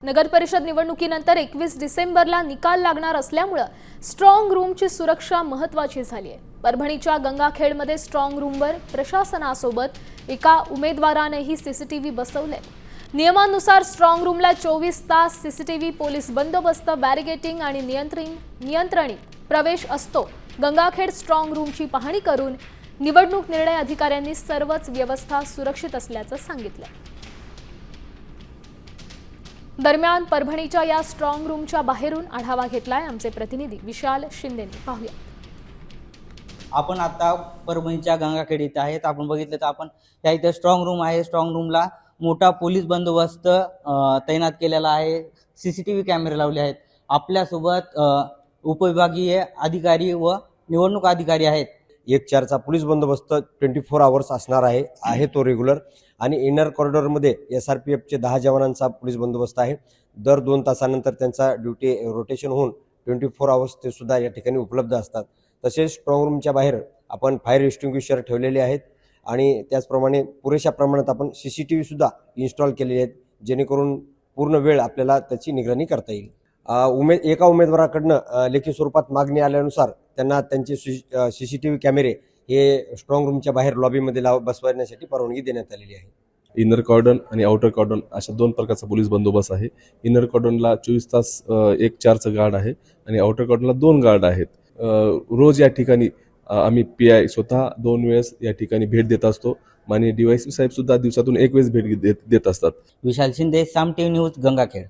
नगर परिषद निवडणुकीनंतर 21 डिसेंबरला निकाल लागणार असल्यामुळे स्ट्रॉंग रूमची सुरक्षा महत्त्वाची झाली आहे। परभणीच्या गंगाखेडमध्ये स्ट्रॉंग रूमवर प्रशासनासोबत एका उमेदवारानेही सीसीटीव्ही बसवले। नियमानुसार स्ट्रॉंग रूमला 24 तास सीसीटीव्ही, पोलीस बंदोबस्त, बॅरिगेटिंग आणि नियंत्रणी प्रवेश असतो। गंगाखेड स्ट्रॉंग रूमची पाहणी करून निवडणूक निर्णय अधिकाऱ्यांनी सर्वच व्यवस्था सुरक्षित असल्याचं सांगितलं। दरम्यान परभणीच्या या स्ट्रॉंग रूमच्या बाहेरून आढावा घेतलाय आमचे प्रतिनिधी विशाल शिंदेंनी। पाहूया। आपण आता परभणीच्या गंगाखेड इथे आहेत। आपण बघितलं तर आपण या इथे स्ट्रॉंग रूम आहे। स्ट्रॉंग रूमला मोठा पोलीस बंदोबस्त तैनात केलेला आहे। सीसीटीव्ही कॅमेरे लावले आहेत। आपल्यासोबत उपविभागीय अधिकारी व निवडणूक अधिकारी आहेत। 1-4चा पोलीस बंदोबस्त 24 आवर्स असणार आहे तो रेग्युलर। आणि इनर कॉरिडॉरमध्ये SRPFचे 10 जवानांचा पोलीस बंदोबस्त आहे। दर 2 तासानंतर त्यांचा ड्युटी रोटेशन होऊन 24 आवर्स ते सुद्धा या ठिकाणी उपलब्ध असतात। तसेच स्ट्रॉंग रूमच्या बाहेर आपण फायर एक्सटिंग्विशर ठेवलेले आहेत आणि त्याचप्रमाणे पुरेशा प्रमाणात आपण CCTV सुद्धा इन्स्टॉल केलेले आहेत, जेणेकरून पूर्ण वेळ आपल्याला त्याची निगराणी करता येईल। एका उमेदवाराकडनं लेखी स्वरूपात मागणी आल्यानुसार त्यांना त्यांचे CCTV कॅमेरे हे स्ट्रॉंग रूमच्या बाहेर लॉबीमध्ये बसवण्यासाठी परवानगी देण्यात आलेली आहे। इनर कॉर्डन आणि आउटर कॉर्डन अशा 2 प्रकारचा पोलीस बंदोबस्त आहे। इनर कॉर्डनला 24 तास 1-4चं गार्ड आहे आणि आउटर कॉर्डनला 2 गार्ड आहेत। रोज या ठिकाणी आम्ही PI स्वतः 2 वेळेस या ठिकाणी भेट देत असतो। माननीय DYSP साहेब सुद्धा दिवसातून 1 वेळेस भेट देत असतात। विशाल शिंदे, साम TV न्यूज, गंगाखेड।